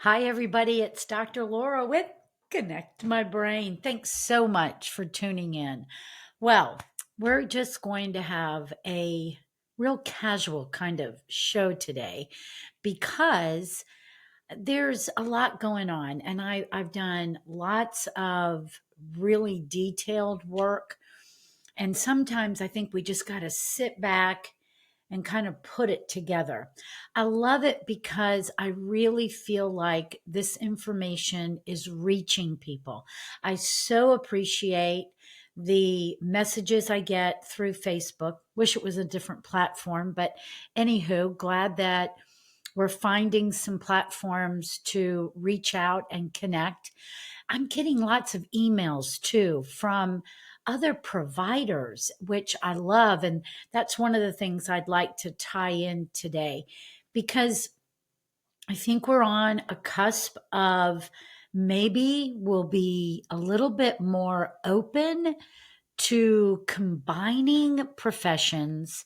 Hi, everybody. It's Dr. Laura with Connect My Brain. Thanks so much for tuning in. Well, we're just going to have a real casual kind of show today because there's a lot going on, and I've done lots of really detailed work. And sometimes I think we just got to sit back and kind of put it together. I love it because I really feel like this information is reaching people. I so appreciate the messages I get through Facebook. Wish it was a different platform, but anywho, glad that we're finding some platforms to reach out and connect. I'm getting lots of emails too from other providers, which I love. And that's one of the things I'd like to tie in today because I think we're on a cusp of maybe we'll be a little bit more open to combining professions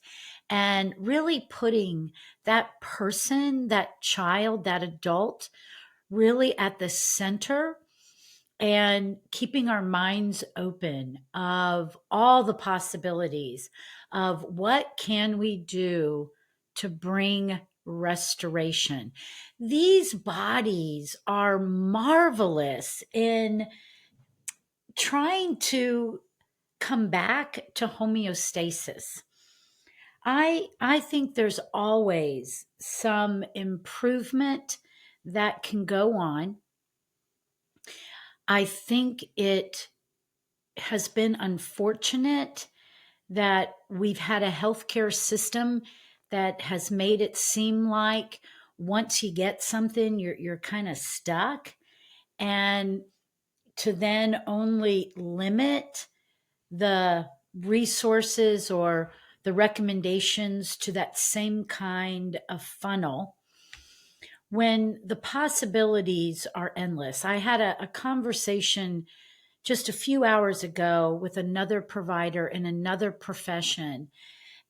and really putting that person, that child, that adult really at the center and keeping our minds open of all the possibilities of what can we do to bring restoration. These bodies are marvelous in trying to come back to homeostasis. I think there's always some improvement that can go on. I think it has been unfortunate that we've had a healthcare system that has made it seem like once you get something, you're kind of stuck, and to then only limit the resources or the recommendations to that same kind of funnel when the possibilities are endless. I had a conversation just a few hours ago with another provider in another profession,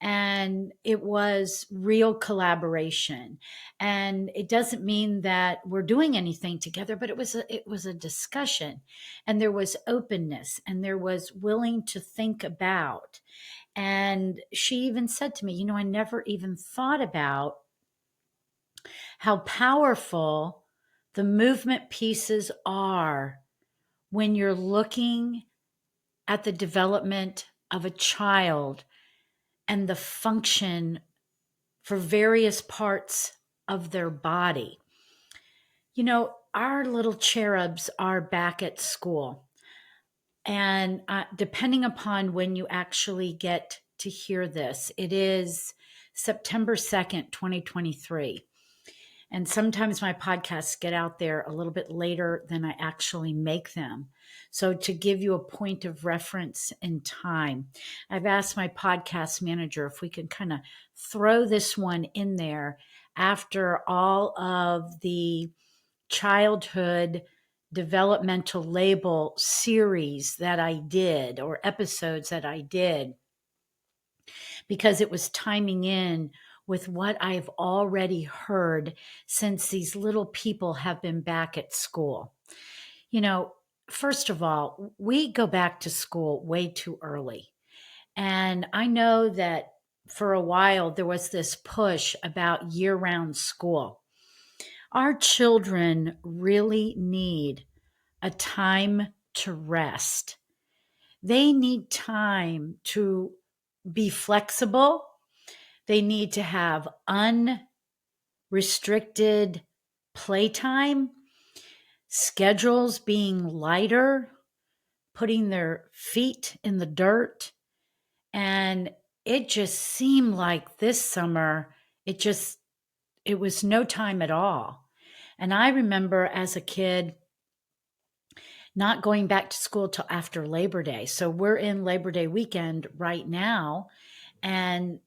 and it was real collaboration. And it doesn't mean that we're doing anything together, but it was a discussion, and there was openness, and there was willing to think about. And she even said to me, I never even thought about how powerful the movement pieces are when you're looking at the development of a child and the function for various parts of their body. Our little cherubs are back at school. And depending upon when you actually get to hear this, it is September 2nd, 2023. And sometimes my podcasts get out there a little bit later than I actually make them. So, to give you a point of reference in time, I've asked my podcast manager if we can kind of throw this one in there after all of the childhood developmental label series that I did or episodes that I did, because it was timing in with what I've already heard since these little people have been back at school. You know, First of all, we go back to school way too early. And I know that for a while there was this push about year round school. Our children really need a time to rest. They need time to be flexible. They need to have unrestricted playtime, schedules being lighter, putting their feet in the dirt. And it just seemed like this summer, it was no time at all. And I remember as a kid not going back to school till after Labor Day. So we're in Labor Day weekend right now. And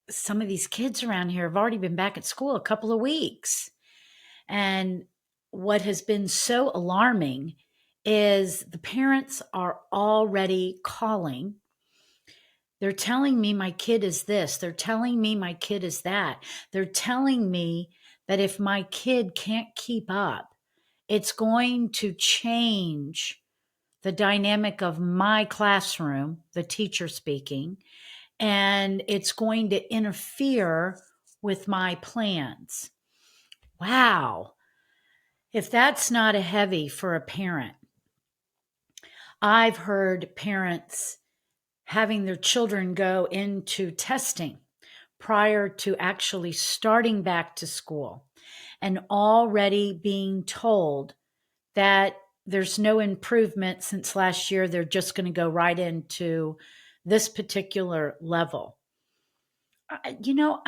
some of these kids around here have already been back at school a couple of weeks. And what has been so alarming is the parents are already calling. They're telling me my kid is this. They're telling me my kid is that. They're telling me that if my kid can't keep up, It's going to change the dynamic of my classroom, the teacher speaking, and it's going to interfere with my plans. Wow. If that's not a heavy for a parent, I've heard parents having their children go into testing prior to actually starting back to school and already being told that there's no improvement since last year. They're just going to go right into this particular level. You know,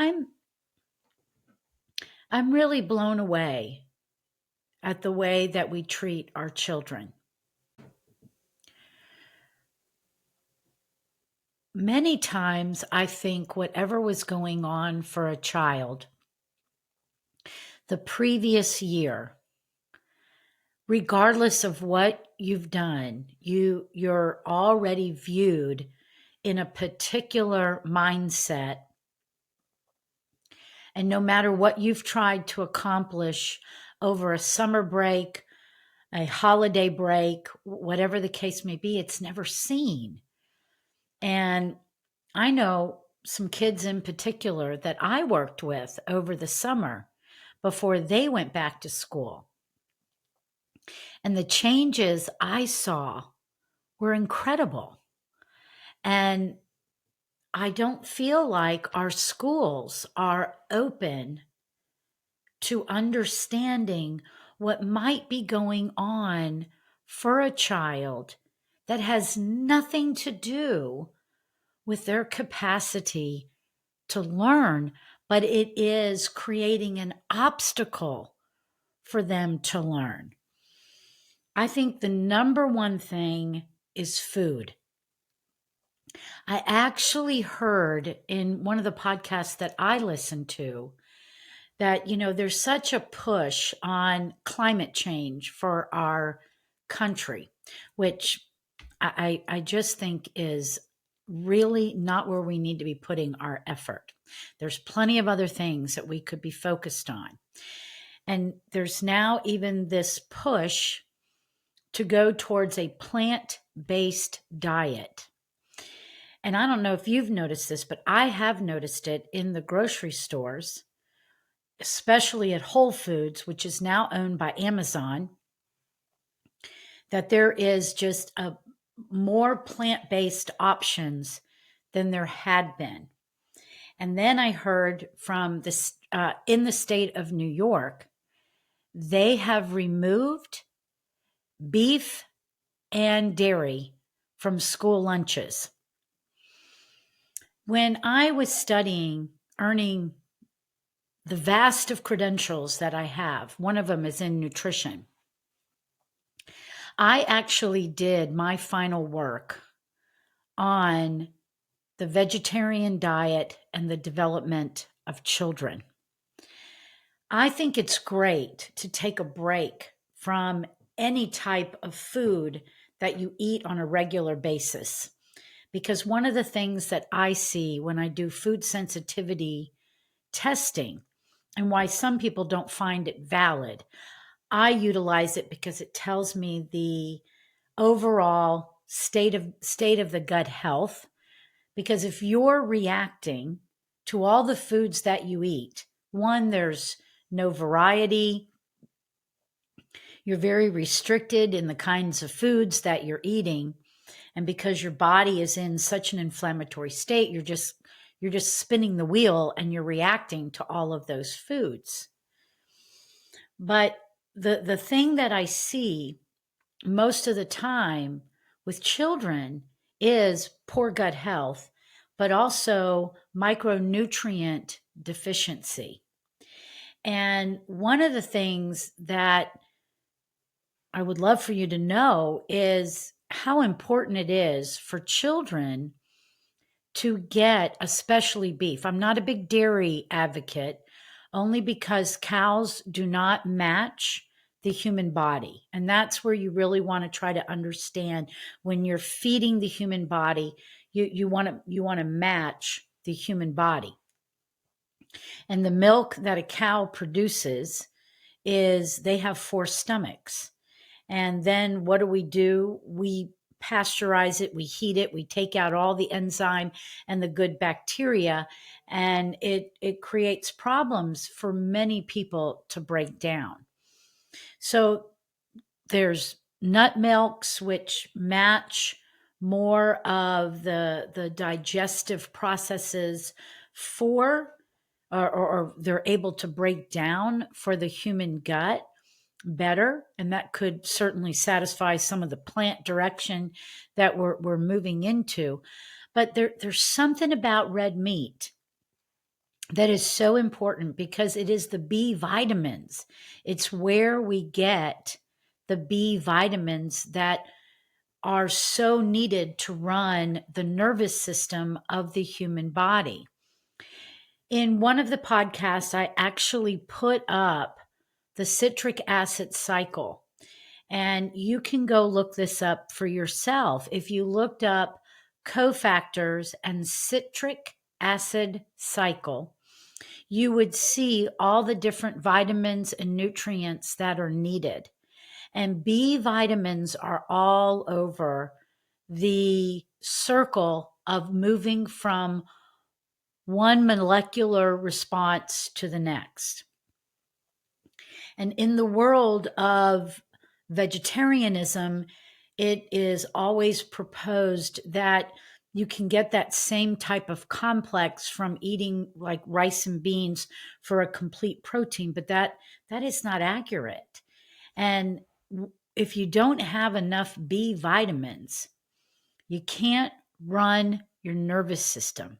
I'm really blown away at the way that we treat our children. Many times I think whatever was going on for a child the previous year, regardless of what you've done, you're already viewed in a particular mindset. And no matter what you've tried to accomplish over a summer break, a holiday break, whatever the case may be, it's never seen. And I know some kids in particular that I worked with over the summer before they went back to school. And the changes I saw were incredible. And I don't feel like our schools are open to understanding what might be going on for a child that has nothing to do with their capacity to learn, but it is creating an obstacle for them to learn. I think the number one thing is food. I actually heard in one of the podcasts that I listened to that, there's such a push on climate change for our country, which I just think is really not where we need to be putting our effort. There's plenty of other things that we could be focused on. And there's now even this push to go towards a plant-based diet. And I don't know if you've noticed this, but I have noticed it in the grocery stores, especially at Whole Foods, which is now owned by Amazon, that there is just a more plant-based options than there had been. And then I heard from this in the state of New York, they have removed beef and dairy from school lunches. When I was studying, earning the vast of credentials that I have, one of them is in nutrition, I actually did my final work on the vegetarian diet and the development of children. I think it's great to take a break from any type of food that you eat on a regular basis, because one of the things that I see when I do food sensitivity testing and why some people don't find it valid, I utilize it because it tells me the overall state of the gut health. Because if you're reacting to all the foods that you eat, one, there's no variety. You're very restricted in the kinds of foods that you're eating. And because your body is in such an inflammatory state, you're just spinning the wheel and you're reacting to all of those foods. But the thing that I see most of the time with children is poor gut health, but also micronutrient deficiency. And one of the things that I would love for you to know is how important it is for children to get, especially beef. I'm not a big dairy advocate, only because cows do not match the human body. And that's where you really want to try to understand when you're feeding the human body, you want to match the human body. And the milk that a cow produces is they have four stomachs. And then what do? We pasteurize it, we heat it, we take out all the enzyme and the good bacteria, and it creates problems for many people to break down. So there's nut milks, which match more of the digestive processes for, or they're able to break down for the human gut better. And that could certainly satisfy some of the plant direction that we're moving into. But there's something about red meat that is so important because it is the B vitamins. It's where we get the B vitamins that are so needed to run the nervous system of the human body. In one of the podcasts, I actually put up the citric acid cycle, and you can go look this up for yourself. If you looked up cofactors and citric acid cycle, you would see all the different vitamins and nutrients that are needed. And B vitamins are all over the circle of moving from one molecular response to the next. And in the world of vegetarianism, it is always proposed that you can get that same type of complex from eating like rice and beans for a complete protein, but that is not accurate. And if you don't have enough B vitamins, you can't run your nervous system.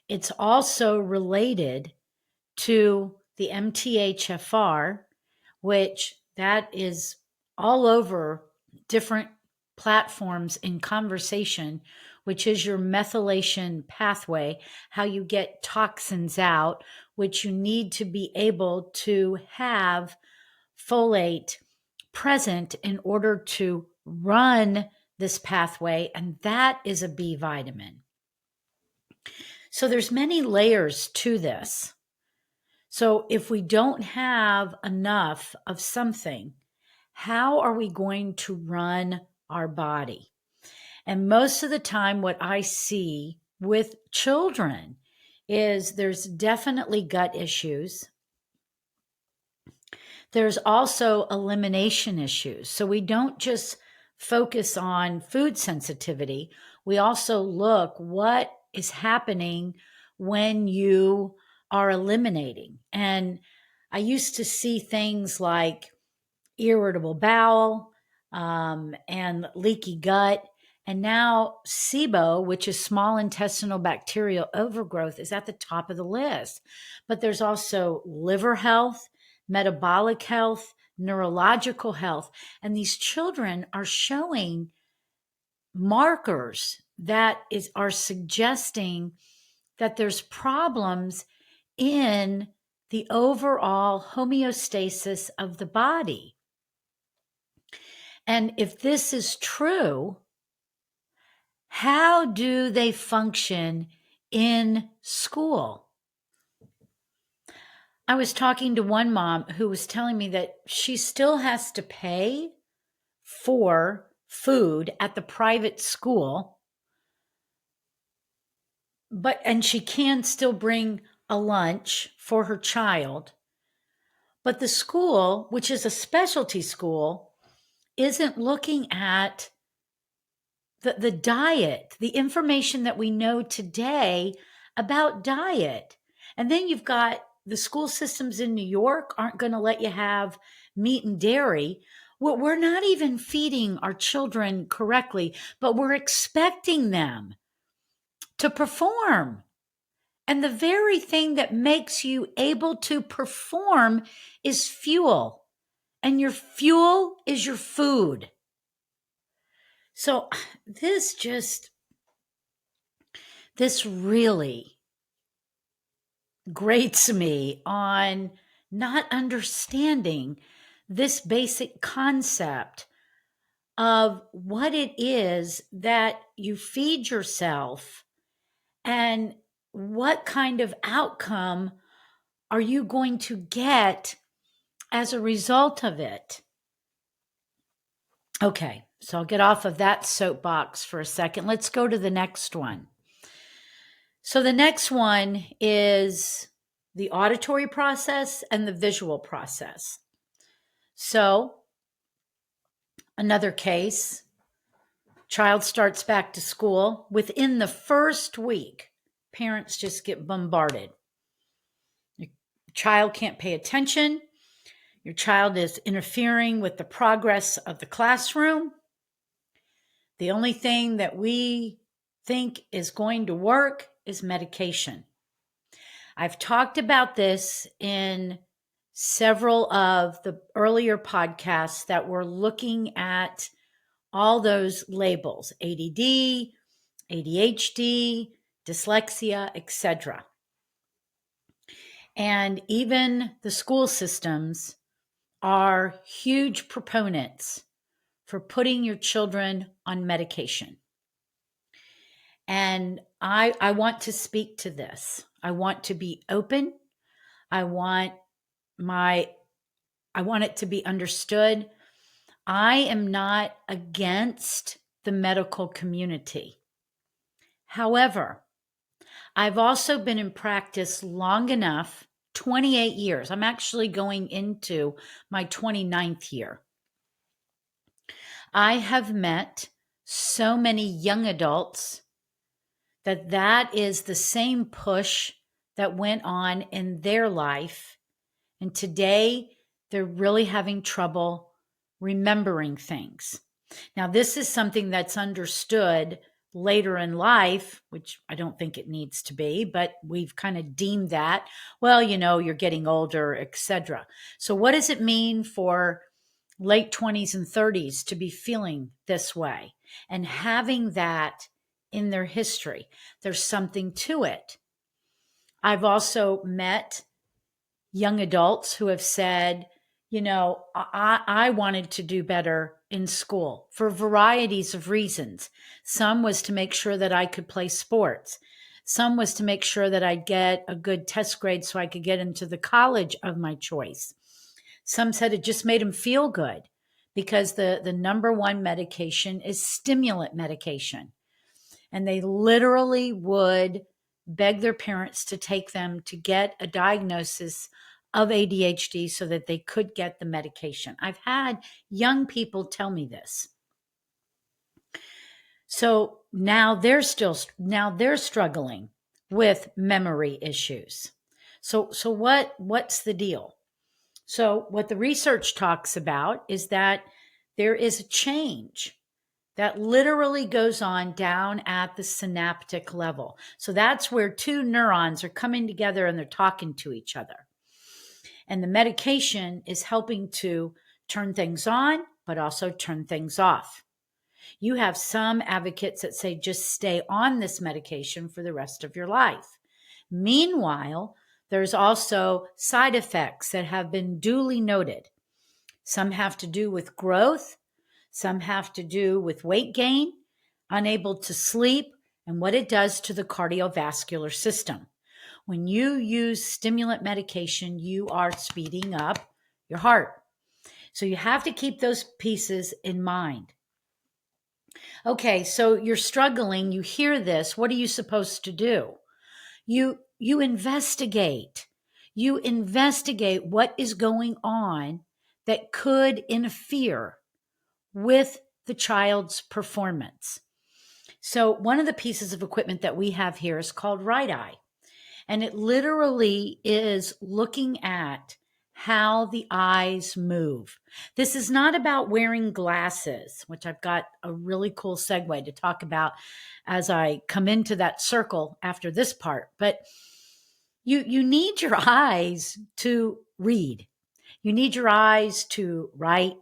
It's also related to the MTHFR, which that is all over different platforms in conversation, which is your methylation pathway, how you get toxins out, which you need to be able to have folate present in order to run this pathway, and that is a B vitamin. So there's many layers to this. So if we don't have enough of something, how are we going to run our body? And most of the time, what I see with children is there's definitely gut issues. There's also elimination issues. So we don't just focus on food sensitivity. We also look what is happening when you are eliminating. And I used to see things like irritable bowel and leaky gut. And now SIBO, which is small intestinal bacterial overgrowth, is at the top of the list. But there's also liver health, metabolic health, neurological health. And these children are showing markers that are suggesting that there's problems in the overall homeostasis of the body. And if this is true, how do they function in school? I was talking to one mom who was telling me that she still has to pay for food at the private school, and she can still bring a lunch for her child. But the school, which is a specialty school, isn't looking at the diet, the information that we know today about diet. And then you've got the school systems in New York aren't going to let you have meat and dairy. We're not even feeding our children correctly, but we're expecting them to perform. And the very thing that makes you able to perform is fuel. And your fuel is your food. So this really grates me on not understanding this basic concept of what it is that you feed yourself and what kind of outcome are you going to get as a result of it, okay, so I'll get off of that soapbox for a second. Let's go to the next one. So the next one is the auditory process and the visual process. So another case, child starts back to school. Within the first week, parents just get bombarded. Your child can't pay attention. Your child is interfering with the progress of the classroom. The only thing that we think is going to work is medication. I've talked about this in several of the earlier podcasts that were looking at all those labels: ADD, ADHD, dyslexia, etc. And even the school systems are huge proponents for putting your children on medication. And I want to speak to this. I want to be open. I want it to be understood. I am not against the medical community. However, I've also been in practice long enough, 28 years. I'm actually going into my 29th year. I have met so many young adults that is the same push that went on in their life. And today they're really having trouble remembering things. Now, this is something that's understood later in life, which I don't think it needs to be, but we've kind of deemed that, well, you're getting older, etc. So what does it mean for late 20s and 30s to be feeling this way and having that in their history? There's something to it. I've also met young adults who have said, I wanted to do better in school for varieties of reasons. Some was to make sure that I could play sports. Some was to make sure that I'd get a good test grade so I could get into the college of my choice. Some said it just made them feel good because the number one medication is stimulant medication. And they literally would beg their parents to take them to get a diagnosis of ADHD so that they could get the medication. I've had young people tell me this. So now they're struggling with memory issues. So what's the deal? So what the research talks about is that there is a change that literally goes on down at the synaptic level. So that's where two neurons are coming together and they're talking to each other. And the medication is helping to turn things on, but also turn things off. You have some advocates that say just stay on this medication for the rest of your life. Meanwhile, there's also side effects that have been duly noted. Some have to do with growth. Some have to do with weight gain, unable to sleep, and what it does to the cardiovascular system. When you use stimulant medication, you are speeding up your heart. So you have to keep those pieces in mind. Okay, so you're struggling, you hear this, what are you supposed to do? You investigate. You investigate what is going on that could interfere with the child's performance. So one of the pieces of equipment that we have here is called Right Eye. And it literally is looking at how the eyes move. This is not about wearing glasses, which I've got a really cool segue to talk about as I come into that circle after this part. But you need your eyes to read. You need your eyes to write.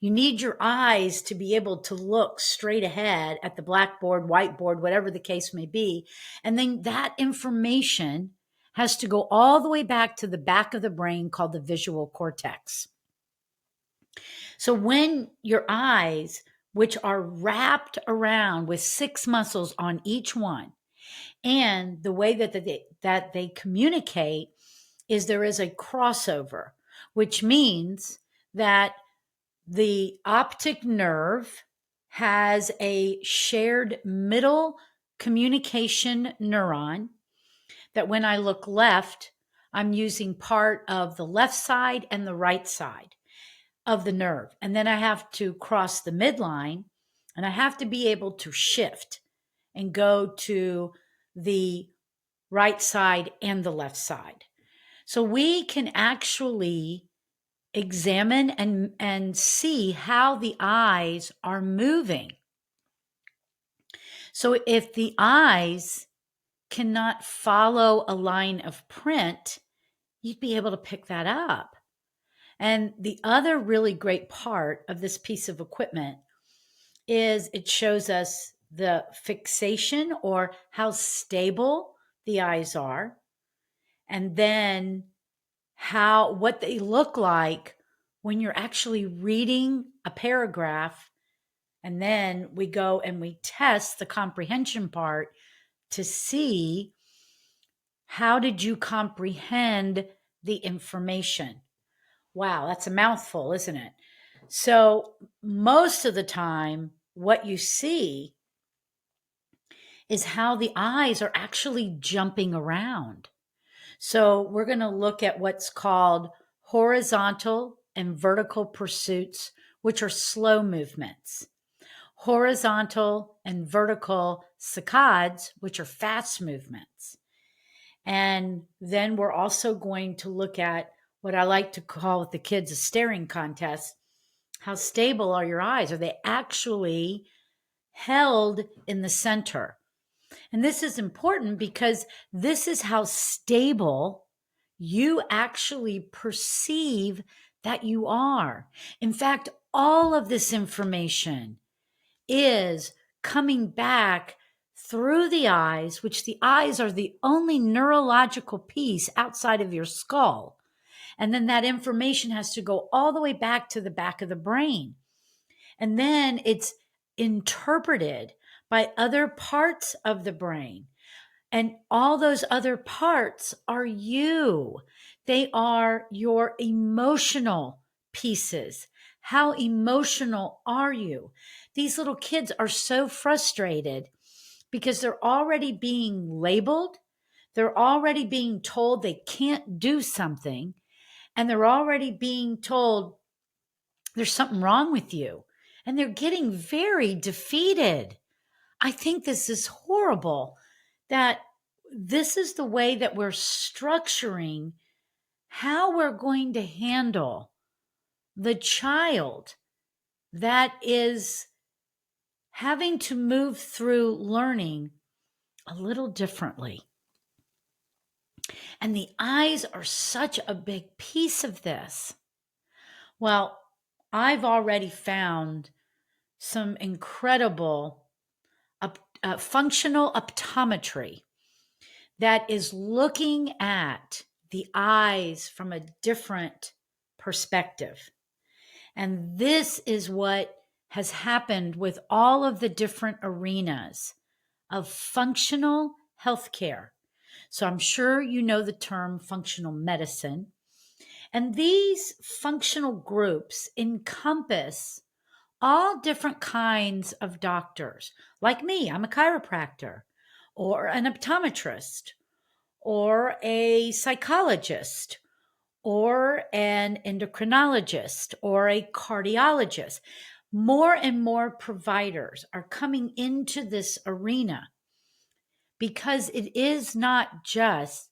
You need your eyes to be able to look straight ahead at the blackboard, whiteboard, whatever the case may be. And then that information has to go all the way back to the back of the brain called the visual cortex. So when your eyes, which are wrapped around with 6 muscles on each one, and the way that they communicate is there is a crossover which means that the optic nerve has a shared middle communication neuron that when I look left, I'm using part of the left side and the right side of the nerve. And then I have to cross the midline and I have to be able to shift and go to the right side and the left side. So we can actually examine and see how the eyes are moving. So if the eyes cannot follow a line of print, you'd be able to pick that up. And the other really great part of this piece of equipment is it shows us the fixation or how stable the eyes are, and then what they look like when you're actually reading a paragraph. And then we go and we test the comprehension part to see how did you comprehend the information. Wow, that's a mouthful, isn't it? So most of the time, what you see is how the eyes are actually jumping around. So we're going to look at what's called horizontal and vertical pursuits, which are slow movements. Horizontal and vertical saccades, which are fast movements. And then we're also going to look at what I like to call with the kids a staring contest. How stable are your eyes? Are they actually held in the center? And this is important because this is how stable you actually perceive that you are. In fact, all of this information is coming back through the eyes, which the eyes are the only neurological piece outside of your skull. And then that information has to go all the way back to the back of the brain. And then it's interpreted by other parts of the brain. And all those other parts are you. They are your emotional pieces. How emotional are you? These little kids are so frustrated because they're already being labeled. They're already being told they can't do something. And they're already being told there's something wrong with you. And they're getting very defeated. I think this is horrible that this is the way that we're structuring how we're going to handle the child that is having to move through learning a little differently. And the eyes are such a big piece of this. Well, I've already found some incredible functional optometry that is looking at the eyes from a different perspective. And this is what has happened with all of the different arenas of functional healthcare. So I'm sure you know the term functional medicine. And these functional groups encompass all different kinds of doctors. Like me, I'm a chiropractor or an optometrist or a psychologist or an endocrinologist or a cardiologist. More and more providers are coming into this arena because it is not just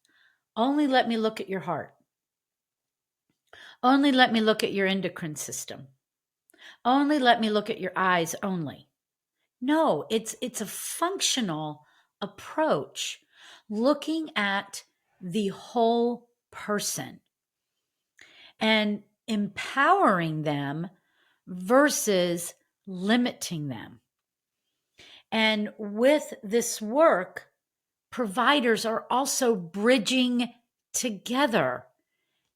only let me look at your heart. Only let me look at your endocrine system. Only let me look at your eyes only. No, it's a functional approach, looking at the whole person and empowering them versus limiting them. And with this work, providers are also bridging together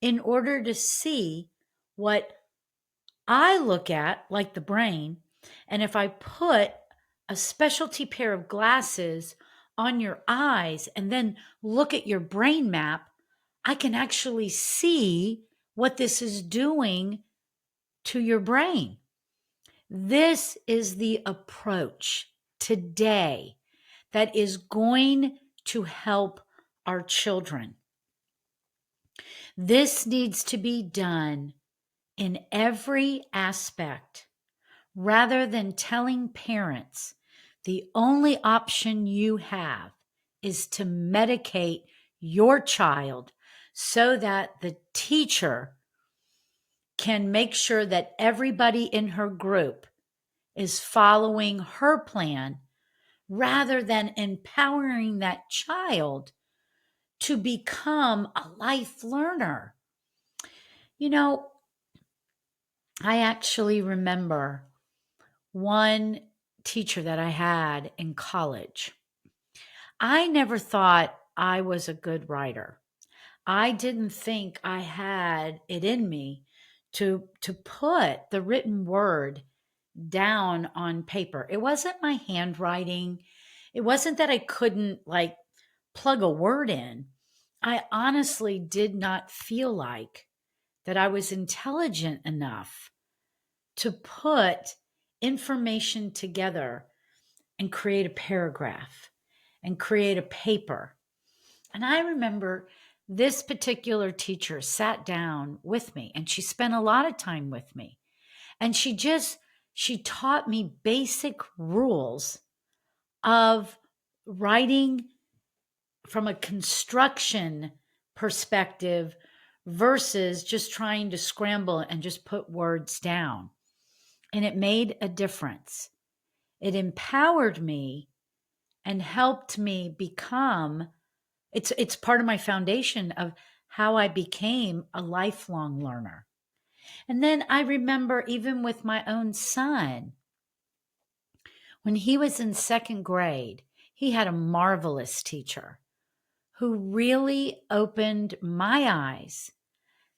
in order to see what I look at, like the brain, and if I put a specialty pair of glasses on your eyes and then look at your brain map, I can actually see what this is doing to your brain. This is the approach today that is going to help our children. This needs to be done in every aspect rather than telling parents the only option you have is to medicate your child so that the teacher can make sure that everybody in her group is following her plan rather than empowering that child to become a life learner. You know, I actually remember one teacher that I had in college. I never thought I was a good writer. I didn't think I had it in me to put the written word down on paper. It wasn't my handwriting. It wasn't that I couldn't like plug a word in. I honestly did not feel like that I was intelligent enough to put information together and create a paragraph and create a paper. And I remember this particular teacher sat down with me and she spent a lot of time with me. And she taught me basic rules of writing from a construction perspective versus just trying to scramble and just put words down. And it made a difference. It empowered me and helped me become it's part of my foundation of how I became a lifelong learner. And then I remember even with my own son, when he was in second grade, he had a marvelous teacher who really opened my eyes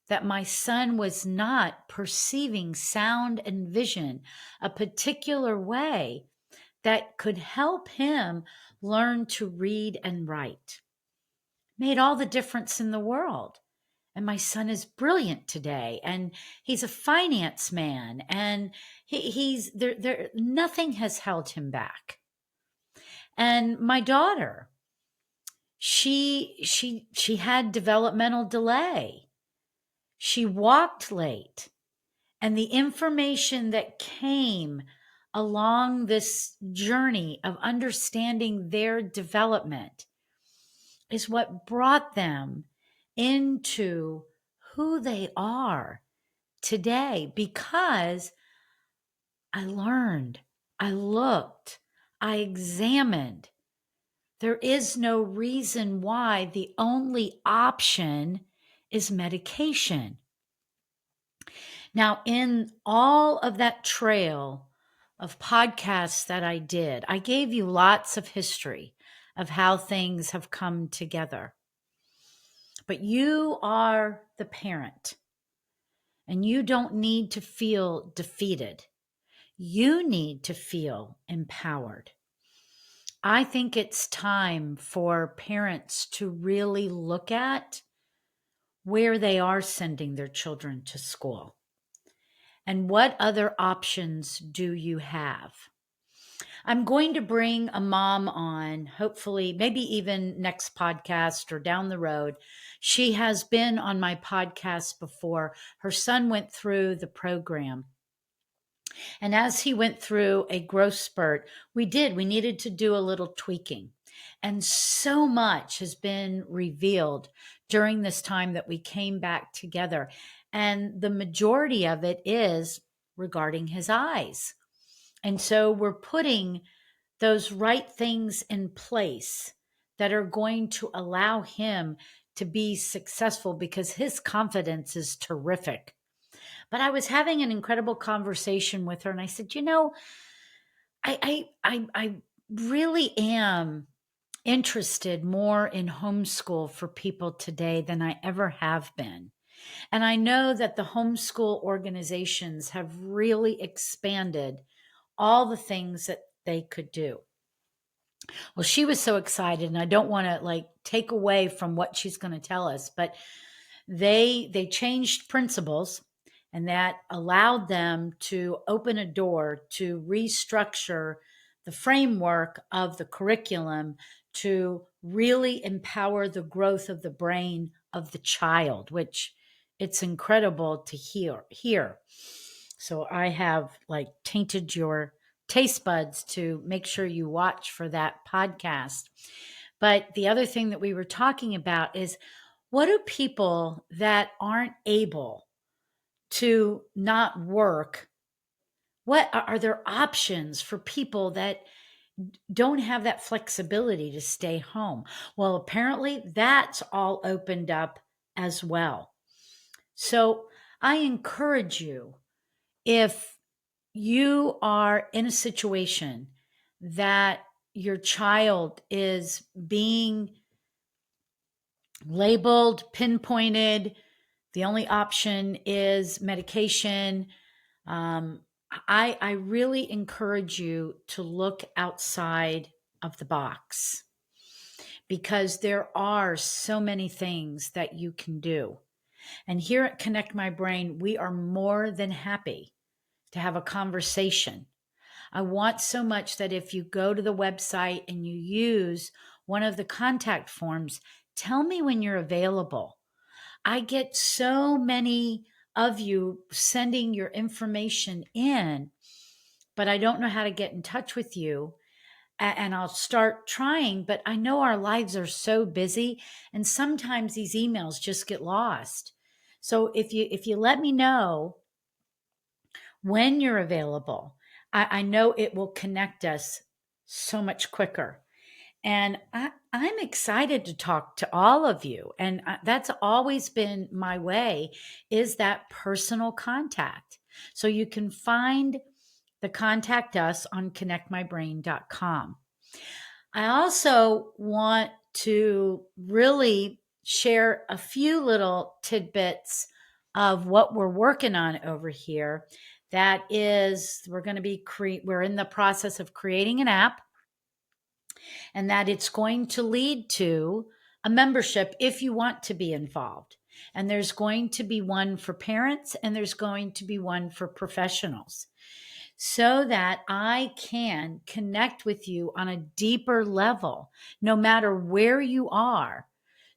that my son was not perceiving sound and vision a particular way that could help him learn to read and write. Made all the difference in the world. And my son is brilliant today, and he's a finance man, and he's there. Nothing has held him back. And my daughter, she had developmental delay. She walked late, and the information that came along this journey of understanding their development is what brought them into who they are today, because I learned, I looked, I examined. There is no reason why the only option is medication. Now, in all of that trail of podcasts that I did, I gave you lots of history of how things have come together. But you are the parent, and you don't need to feel defeated. You need to feel empowered. I think it's time for parents to really look at where they are sending their children to school and what other options do you have. I'm going to bring a mom on, hopefully, maybe even next podcast or down the road. She has been on my podcast before. Her son went through the program. And as he went through a growth spurt, we needed to do a little tweaking. And so much has been revealed during this time that we came back together. And the majority of it is regarding his eyes. And so we're putting those right things in place that are going to allow him to be successful because his confidence is terrific. But I was having an incredible conversation with her, and I said, I really am interested more in homeschool for people today than I ever have been. And I know that the homeschool organizations have really expanded all the things that they could do. Well, she was so excited, and I don't want to like take away from what she's going to tell us, but They changed principles, and that allowed them to open a door to restructure the framework of the curriculum to really empower the growth of the brain of the child, which it's incredible to hear. So I have like tainted your taste buds to make sure you watch for that podcast. But the other thing that we were talking about is, what do people that aren't able to not work, what are there options for people that don't have that flexibility to stay home? Well, apparently that's all opened up as well. So I encourage you, if you are in a situation that your child is being labeled, pinpointed, the only option is medication, um, I really encourage you to look outside of the box, because there are so many things that you can do. And here at Connect My Brain, we are more than happy to have a conversation. I want so much that if you go to the website and you use one of the contact forms, tell me when you're available. I get so many of you sending your information in, but I don't know how to get in touch with you. And I'll start trying, but I know our lives are so busy, and sometimes these emails just get lost. So if you let me know when you're available, I know it will connect us so much quicker. And I'm excited to talk to all of you. And that's always been my way, is that personal contact. So you can find the contact us on connectmybrain.com. I also want to really share a few little tidbits of what we're working on over here. That is, we're in the process of creating an app, and that it's going to lead to a membership if you want to be involved. And there's going to be one for parents, and there's going to be one for professionals, so that I can connect with you on a deeper level, no matter where you are,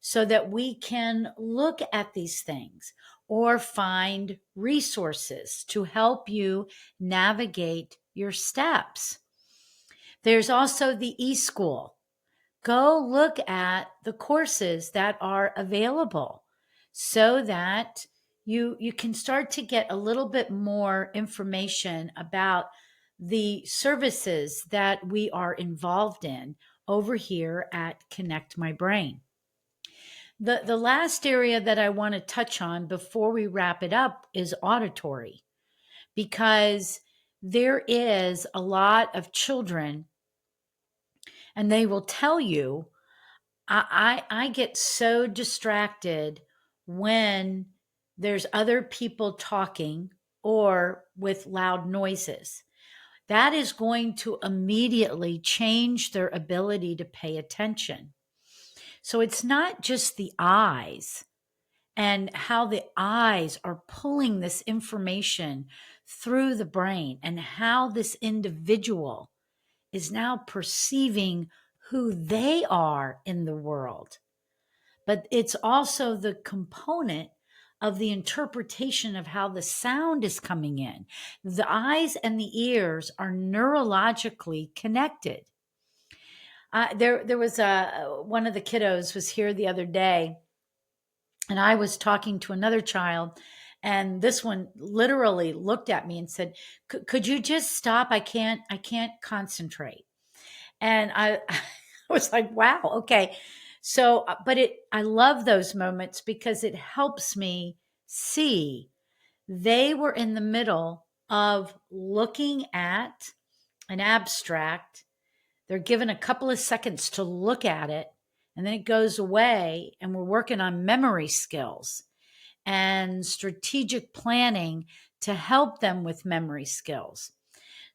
so that we can look at these things or find resources to help you navigate your steps. There's also the eSchool. Go look at the courses that are available so that you can start to get a little bit more information about the services that we are involved in over here at Connect My Brain. The last area that I want to touch on before we wrap it up is auditory, because there is a lot of children, and they will tell you, I get so distracted when there's other people talking or with loud noises. That is going to immediately change their ability to pay attention. So it's not just the eyes and how the eyes are pulling this information through the brain, and how this individual is now perceiving who they are in the world. But it's also the component of the interpretation of how the sound is coming in. The eyes and the ears are neurologically connected. There was one of the kiddos was here the other day, and I was talking to another child, and this one literally looked at me and said, "Could you just stop? I can't concentrate." And I was like, wow, okay. So, but I love those moments because it helps me see they were in the middle of looking at an abstract. They're given a couple of seconds to look at it, and then it goes away, and we're working on memory skills and strategic planning to help them with memory skills.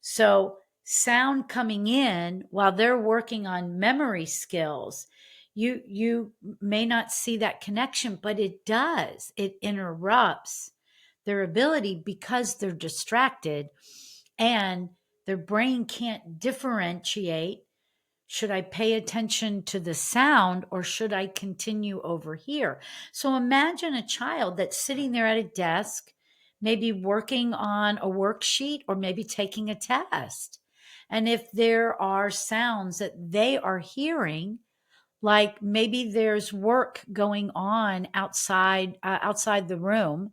So, sound coming in while they're working on memory skills, You may not see that connection, but it does. It interrupts their ability because they're distracted and their brain can't differentiate. Should I pay attention to the sound or should I continue over here? So imagine a child that's sitting there at a desk, maybe working on a worksheet or maybe taking a test. And if there are sounds that they are hearing, like maybe there's work going on outside the room,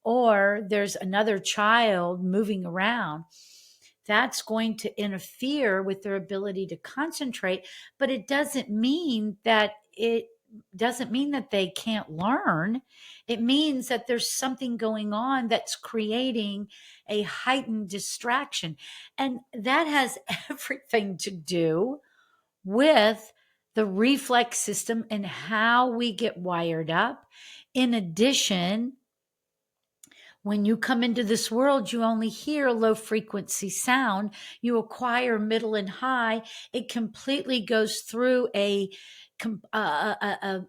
or there's another child moving around, that's going to interfere with their ability to concentrate. But it doesn't mean that they can't learn. It means that there's something going on that's creating a heightened distraction, and that has everything to do with the reflex system and how we get wired up. In addition, when you come into this world, you only hear low frequency sound. You acquire middle and high. It completely goes through a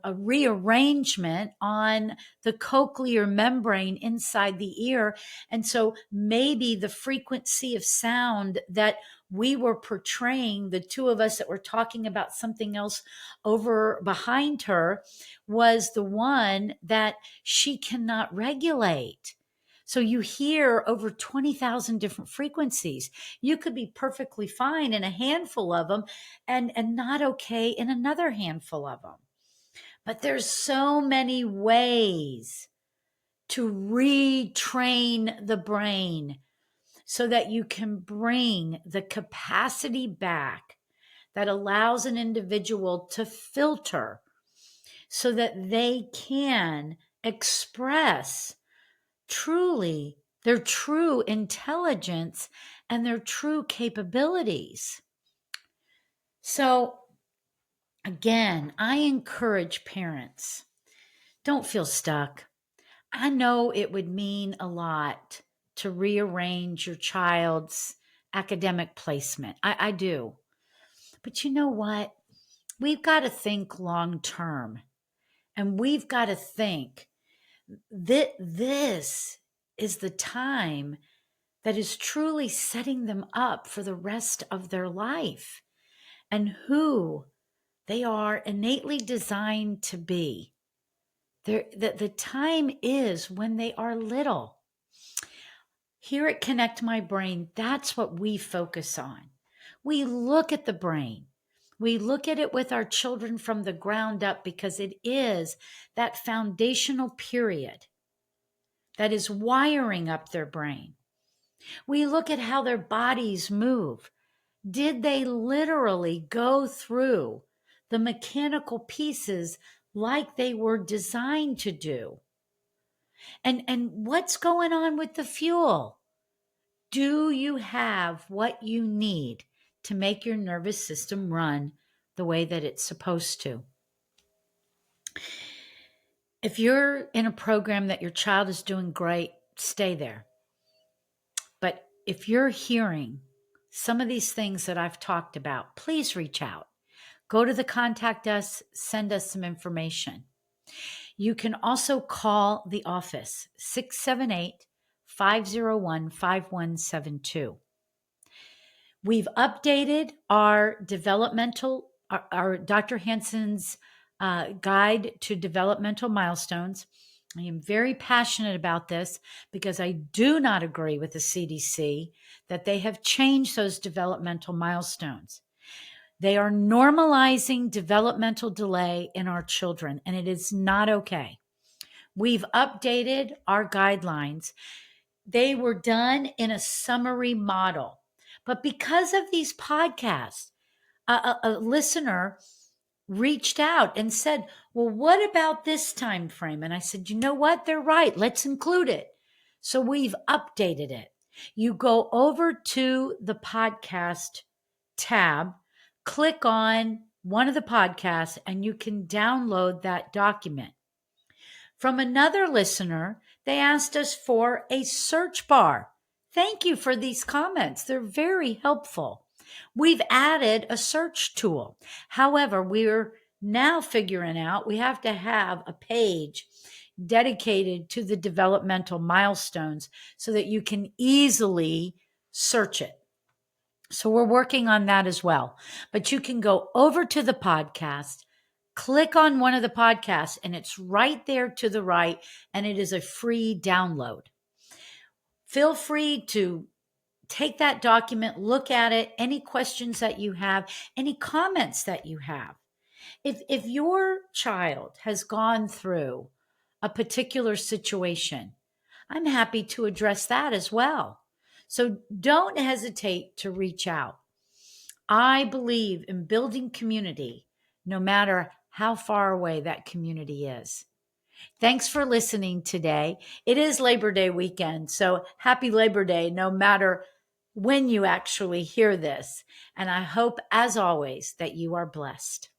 rearrangement on the cochlear membrane inside the ear. And so maybe the frequency of sound that we were portraying, the two of us that were talking about something else over behind her, was the one that she cannot regulate. So you hear over 20,000 different frequencies. You could be perfectly fine in a handful of them and not okay in another handful of them. But there's so many ways to retrain the brain so that you can bring the capacity back that allows an individual to filter so that they can express truly their true intelligence and their true capabilities. So, again, I encourage parents, don't feel stuck. I know it would mean a lot to rearrange your child's academic placement. I do. But you know what? We've got to think long term, and we've got to think that this is the time that is truly setting them up for the rest of their life and who they are innately designed to be. The time is when they are little. Here at Connect My Brain, that's what we focus on. We look at the brain. We look at it with our children from the ground up because it is that foundational period that is wiring up their brain. We look at how their bodies move. Did they literally go through the mechanical pieces like they were designed to do? And what's going on with the fuel? Do you have what you need to make your nervous system run the way that it's supposed to? If you're in a program that your child is doing great, stay there. But if you're hearing some of these things that I've talked about, please reach out. Go to the contact us, send us some information. You can also call the office, 678-501-5172. We've updated our Dr. Hansen's guide to developmental milestones. I am very passionate about this because I do not agree with the CDC that they have changed those developmental milestones. They are normalizing developmental delay in our children, and it is not okay. We've updated our guidelines. They were done in a summary model. But because of these podcasts, a listener reached out and said, well, what about this time frame? And I said, you know what? They're right. Let's include it. So we've updated it. You go over to the podcast tab, click on one of the podcasts, and you can download that document. From another listener, they asked us for a search bar. Thank you for these comments. They're very helpful. We've added a search tool. However, we're Now, figuring out we have to have a page dedicated to the developmental milestones so that you can easily search it. So we're working on that as well. But you can go over to the podcast, click on one of the podcasts, and it's right there to the right, and it is a free download. Feel free to take that document, look at it, any questions that you have, any comments that you have. If your child has gone through a particular situation, I'm happy to address that as well. So don't hesitate to reach out. I believe in building community, no matter how far away that community is. Thanks for listening today. It is Labor Day weekend, so happy Labor Day, no matter when you actually hear this. And I hope, as always, that you are blessed.